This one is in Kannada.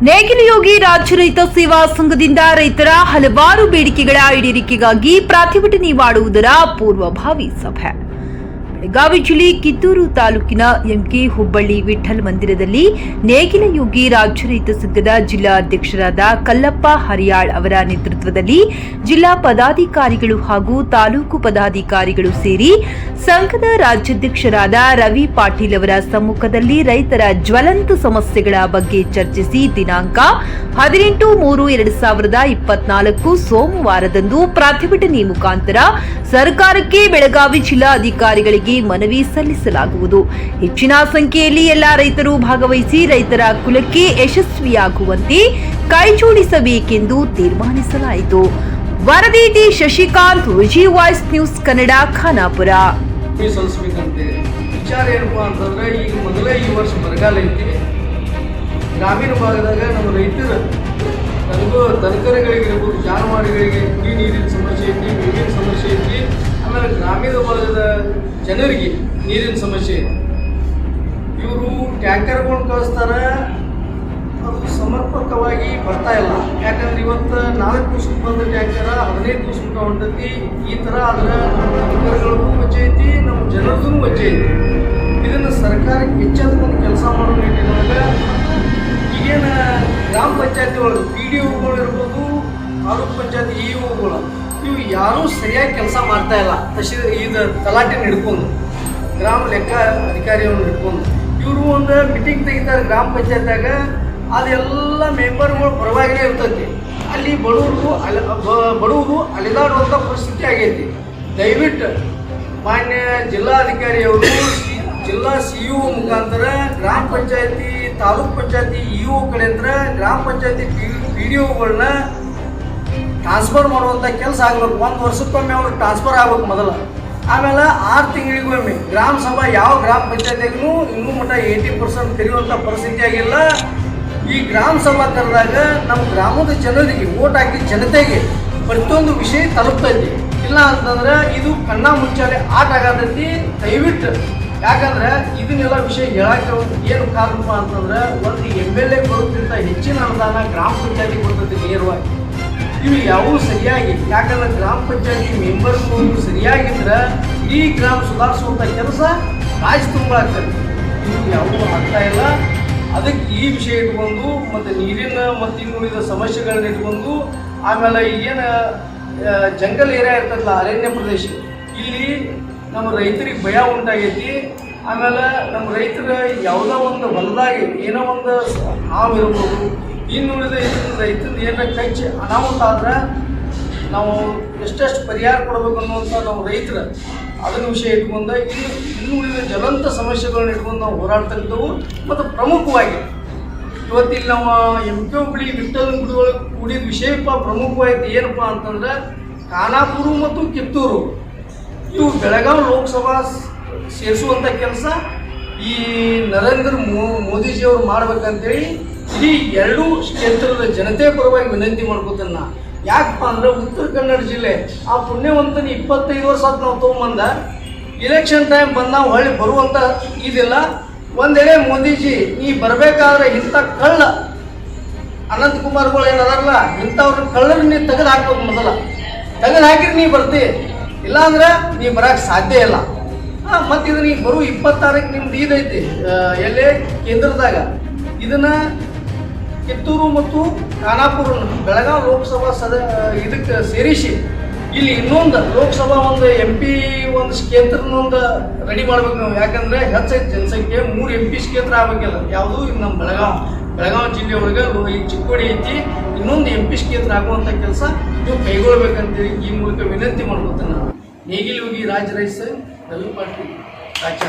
ನೇಗಿಲಯೋಗಿ ರಾಜ್ಯ ರೈತ ಸೇವಾ ಸಂಘದಿಂದ ರೈತರ ಹಲವಾರು ಬೇಡಿಕೆಗಳ ಈಡೇರಿಕೆಗಾಗಿ ಪ್ರತಿಭಟನೆ ಮಾಡುವುದರ ಪೂರ್ವಭಾವಿ ಸಭೆ. ಬೆಳಗಾವಿ ಜಿಲ್ಲೆ ಕಿತ್ತೂರು ತಾಲೂಕಿನ ಎಂಕೆ ಹುಬ್ಬಳ್ಳಿ ವಿಠ್ಠಲ್ ಮಂದಿರದಲ್ಲಿ ನೇಗಿಲಯೋಗಿ ರಾಜ್ಯ ರೈತ ಸಂಘದ ಜಿಲ್ಲಾ ಅಧ್ಯಕ್ಷರಾದ ಕಲ್ಲಪ್ಪ ಹರಿಯಾಳ್ ಅವರ ನೇತೃತ್ವದಲ್ಲಿ ಜಿಲ್ಲಾ ಪದಾಧಿಕಾರಿಗಳು ಹಾಗೂ ತಾಲೂಕು ಪದಾಧಿಕಾರಿಗಳು ಸೇರಿ ಸಂಘದ ರಾಜ್ಯಾಧ್ಯಕ್ಷರಾದ ರವಿ ಪಾಟೀಲ್ ಅವರ ಸಮ್ಮುಖದಲ್ಲಿ ರೈತರ ಜ್ವಲಂತ ಸಮಸ್ಯೆಗಳ ಬಗ್ಗೆ ಚರ್ಚಿಸಿ ದಿನಾಂಕ 18/3/2024 ಸೋಮವಾರದಂದು ಪ್ರತಿಭಟನೆ ಮುಖಾಂತರ ಸರ್ಕಾರಕ್ಕೆ ಬೆಳಗಾವಿ ಜಿಲ್ಲಾ ಅಧಿಕಾರಿಗಳಿಗೆ ಮನವಿ ಸಲ್ಲಿಸಲಾಗುವುದು. ಹೆಚ್ಚಿನ ಸಂಖ್ಯೆಯಲ್ಲಿ ಎಲ್ಲಾ ರೈತರು ಭಾಗವಹಿಸಿ ರೈತರ ಕುಲಕ್ಕೆ ಯಶಸ್ವಿಯಾಗುವಂತೆ ಕೈಜೋಡಿಸಬೇಕೆಂದು ತೀರ್ಮಾನಿಸಲಾಯಿತು. ವರದಿ T Shashikant, VG voice news Kannada, Khanapur. ವಿಚಾರ ಏನಪ್ಪಾ ಅಂತಂದ್ರೆ ಈಗ ಮೊದಲೇ ಈ ವರ್ಷ ಬರಗಾಲ ಐತಿ. ಗ್ರಾಮೀಣ ಭಾಗದಾಗ ನಮ್ಮ ರೈತರು ತರಕಾರಿಗಳಿಗಿರ್ಬೋದು, ಜಾನುವಾರುಗಳಿಗೆ ಕುಡಿ ನೀರಿನ ಸಮಸ್ಯೆ ಐತಿ, ನೀರಿನ ಸಮಸ್ಯೆ ಐತಿ. ಆಮೇಲೆ ಗ್ರಾಮೀಣ ಭಾಗದ ಜನರಿಗೆ ನೀರಿನ ಸಮಸ್ಯೆ ಐತಿ. ಇವರು ಟ್ಯಾಂಕರ್ಕೊಂಡು ಕಳಿಸ್ತಾರೆ, ಅದು ಸಮರ್ಪಕವಾಗಿ ಬರ್ತಾ ಇಲ್ಲ. ಯಾಕಂದ್ರೆ ಇವತ್ತು 4 ದಿವಸಕ್ಕೆ ಬಂದ ಟ್ಯಾಂಕರ 15 ದಿವಸಕ್ಕೆ ಹೊಂಟೈತಿ. ಈ ಥರ ಆದ್ರೆ ನಮ್ಮ ಟ್ಯಾಂಕರ್ಗಳಿಗೂ ವಜ್ಜೆ ಐತಿ, ನಮ್ಮ ಜನರದ್ದು ವಜ್ಜೆ ಐತಿ. ಇದನ್ನು ಸರ್ಕಾರಕ್ಕೆ ಹೆಚ್ಚಾದ ಕೆಲಸ ಮಾಡೋ ನಿಟ್ಟಿನೊಳಗೆ ಈಗೇನು ಗ್ರಾಮ ಪಂಚಾಯತಿ ಒಳಗೆ PDOಗಳು ಇರ್ಬೋದು, ತಾಲೂಕು ಪಂಚಾಯತಿ EOಗಳು ಇವು ಯಾರೂ ಸರಿಯಾಗಿ ಕೆಲಸ ಮಾಡ್ತಾ ಇಲ್ಲ. ಇದು ತಲಾಟೆ ಹಿಡ್ಕೊಂಡು ಗ್ರಾಮ ಲೆಕ್ಕ ಅಧಿಕಾರಿಯನ್ನು ಹಿಡ್ಕೊಂಡು ಇವರು ಒಂದು ಮೀಟಿಂಗ್ ತೆಗಿತಾರೆ ಗ್ರಾಮ ಪಂಚಾಯತ್ಯಾಗ. ಅದೆಲ್ಲ ಮೆಂಬರ್ಗಳು ಪರವಾಗಿಯೇ ಇರ್ತೈತಿ. ಅಲ್ಲಿ ಬಡವರು ಅಲೆದಾಡುವಂಥ ಪರಿಸ್ಥಿತಿ ಆಗೈತಿ. ದಯವಿಟ್ಟು ಮಾನ್ಯ ಜಿಲ್ಲಾಧಿಕಾರಿಯವರು ಜಿಲ್ಲಾ CEO ಮುಖಾಂತರ ಗ್ರಾಮ ಪಂಚಾಯತಿ, ತಾಲೂಕು ಪಂಚಾಯತಿ EO ಕಡೆಯಿಂದ ಗ್ರಾಮ ಪಂಚಾಯತಿ PDOಗಳನ್ನ ಟ್ರಾನ್ಸ್ಫರ್ ಮಾಡುವಂಥ ಕೆಲಸ ಆಗಬೇಕು. 1 ವರ್ಷಕ್ಕೊಮ್ಮೆ ಅವರು ಟ್ರಾನ್ಸ್ಫರ್ ಆಗ್ಬೇಕು ಮೊದಲು. ಆಮೇಲೆ 6 ತಿಂಗಳಿಗೊಮ್ಮೆ ಗ್ರಾಮ ಸಭಾ ಯಾವ ಗ್ರಾಮ ಪಂಚಾಯತಿಗೂ ಇನ್ನೂ ಮಟ್ಟ 80% ಕರೆಯುವಂಥ ಪರಿಸ್ಥಿತಿ ಆಗಿಲ್ಲ. ಈ ಗ್ರಾಮ ಸಭಾ ಕರೆದಾಗ ನಮ್ಮ ಗ್ರಾಮದ ಜನರಿಗೆ ಓಟ್ ಹಾಕಿ ಜನತೆಗೆ ಪ್ರತಿಯೊಂದು ವಿಷಯ ತಲುಪ್ತೈತಿ. ಇಲ್ಲ ಅಂತಂದ್ರೆ ಇದು ಕಣ್ಣ ಮುಚ್ಚಾಲೆ ಆಟ ಆಗತೈತಿ. ದಯವಿಟ್ಟು ಯಾಕಂದ್ರೆ ಇದನ್ನೆಲ್ಲ ವಿಷಯ ಹೇಳಕ್ಕೆ ಏನು ಕಾರಣಪ್ಪ ಅಂತಂದ್ರೆ ಒಂದು MLA ಕೊಡೋದ್ರಿಂದ ಹೆಚ್ಚಿನ ಅನುದಾನ ಗ್ರಾಮ ಪಂಚಾಯತಿ ಕೊಡ್ತೈತಿ ನೇರವಾಗಿ. ಇವು ಯಾವುವು ಸರಿಯಾಗಿ, ಯಾಕಂದ್ರೆ ಗ್ರಾಮ ಪಂಚಾಯತಿ ಮೆಂಬರ್ಗಳು ಸರಿಯಾಗಿದ್ರೆ ಈ ಗ್ರಾಮ ಸುಧಾರಿಸುವಂಥ ಕೆಲಸ ರಾಜ್ ತುಂಬಾಗ್ತದೆ. ಇವು ಯಾವುವು ಆಗ್ತಾ ಇಲ್ಲ. ಅದಕ್ಕೆ ಈ ವಿಷಯ ಇಟ್ಕೊಂಡು ಮತ್ತು ನೀರಿನ ಮತ್ತು ಇನ್ನುಳಿದ ಸಮಸ್ಯೆಗಳನ್ನ ಇಟ್ಕೊಂಡು, ಆಮೇಲೆ ಏನು ಜಂಗಲ್ ಏರಿಯಾ ಇರ್ತದಲ್ಲ, ಅರಣ್ಯ ಪ್ರದೇಶ, ಇಲ್ಲಿ ನಮ್ಮ ರೈತರಿಗೆ ಭಯ ಉಂಟಾಗೈತಿ. ಆಮೇಲೆ ನಮ್ಮ ರೈತರ ಯಾವುದೋ ಒಂದು ಹೊಲದಾಗಿ ಏನೋ ಒಂದು ಹಾವು ಇರ್ಬೋದು, ಇನ್ನುಳಿದ ರೈತರು ಏನೋ ಕಚ್ಚಿ ಅನಾಹುತ ಆದ್ರೆ ನಾವು ಎಷ್ಟೆಷ್ಟು ಪರಿಹಾರ ಕೊಡಬೇಕು ಅನ್ನುವಂಥ ನಾವು ರೈತರು ಅದನ್ನ ವಿಷಯ ಇಟ್ಕೊಂಡು ಇನ್ನುಳಿದ ಜ್ವಲಂತ ಸಮಸ್ಯೆಗಳನ್ನ ಇಟ್ಕೊಂಡು ನಾವು ಹೋರಾಡ್ತಿದ್ದೆವು. ಮತ್ತು ಪ್ರಮುಖವಾಗಿ ಇವತ್ತಿಲ್ಲಿ ನಾವು MK ಹುಬ್ಬಳ್ಳಿ ವಿಠ್ಠಲ್ ಗುಡಿಯೊಳಗೆ ಕೂಡಿದ ವಿಷಯಪ್ಪ ಪ್ರಮುಖವಾಯಿತು. ಏನಪ್ಪ ಅಂತಂದ್ರೆ ಖಾನಾಪುರ ಮತ್ತು ಕಿತ್ತೂರು ಇವು ಬೆಳಗಾವಿ ಲೋಕಸಭಾ ಸೇರಿಸುವಂಥ ಕೆಲಸ ಈ ನರೇಂದ್ರ ಮೋದಿಜಿಯವರು ಮಾಡ್ಬೇಕಂತೇಳಿ ಇಡೀ 2 ಕ್ಷೇತ್ರದ ಜನತೆ ಪರವಾಗಿ ವಿನಂತಿ ಮಾಡ್ಕೋತೇನೆ ನಾ. ಯಾಕಪ್ಪ ಅಂದ್ರೆ ಉತ್ತರ ಕನ್ನಡ ಜಿಲ್ಲೆ ಆ ಪುಣ್ಯವಂತನ 25 ವರ್ಷ ಆತು ನಾವು ತೊಗೊಂಬಂದ. ಇಲೆಕ್ಷನ್ ಟೈಮ್ ಬಂದು ನಾವು ಹೊಳ್ಳಿ ಬರುವಂಥ ಇದಿಲ್ಲ. ಒಂದೆಡೆ ಮೋದಿಜಿ ನೀ ಬರಬೇಕಾದ್ರೆ ಇಂಥ ಕಳ್ಳ ಅನಂತಕುಮಾರ್ಗಳು ಏನದಾರಲ್ಲ, ಇಂಥವ್ರನ್ನ ಕಳ್ಳರು ನೀ ತೆಗೆದು ಹಾಕ್ಬೇಕು. ಮೊದಲ ತೆಗೆದು ಹಾಕಿದ್ರೆ ನೀ ಬರ್ತಿ, ಇಲ್ಲಾಂದ್ರೆ ನೀ ಬರೋಕ್ಕೆ ಸಾಧ್ಯ ಇಲ್ಲ. ಮತ್ತು ಇದನ್ನ ಈಗ ಬರೋ 26ಕ್ಕೆ ನಿಮ್ದು ಇದೈತಿ ಎಲ್ಲೇ ಕೇಂದ್ರದಾಗ. ಇದನ್ನು ಕಿತ್ತೂರು ಮತ್ತು ಖಾನಾಪುರ ಬೆಳಗಾವಿ ಲೋಕಸಭಾ ಇದಕ್ಕೆ ಸೇರಿಸಿ ಇಲ್ಲಿ ಇನ್ನೊಂದು ಲೋಕಸಭಾ ಒಂದು MP ಒಂದು ಕ್ಷೇತ್ರನೊಂದು ರೆಡಿ ಮಾಡ್ಬೇಕು ನಾವು. ಯಾಕಂದರೆ ಹೆಚ್ಚೈತಿ ಜನಸಂಖ್ಯೆ, 3 MP ಕ್ಷೇತ್ರ ಆಗ್ಬೇಕಿಲ್ಲ. ಯಾವುದು ಇದು ನಮ್ಮ ಬೆಳಗಾವಿ ಜಿಲ್ಲೆ ಒಳಗೆ ಈ ಚಿಕ್ಕೋಡಿ ಐತಿ. ಇನ್ನೊಂದು MP ಕ್ಷೇತ್ರ ಆಗುವಂಥ ಕೆಲಸ ನೀವು ಕೈಗೊಳ್ಬೇಕಂತೇಳಿ ಈ ಮೂಲಕ ವಿನಂತಿ ಮಾಡ್ಕೊತೇನೆ ನಾನು. ನೇಗಿಲಯೋಗಿ ರಾಜ್ಯ ರೈತ ಸಂಘ, ರವಿ ಪಾಟೀಲ್ ರಾಜ್ಯ.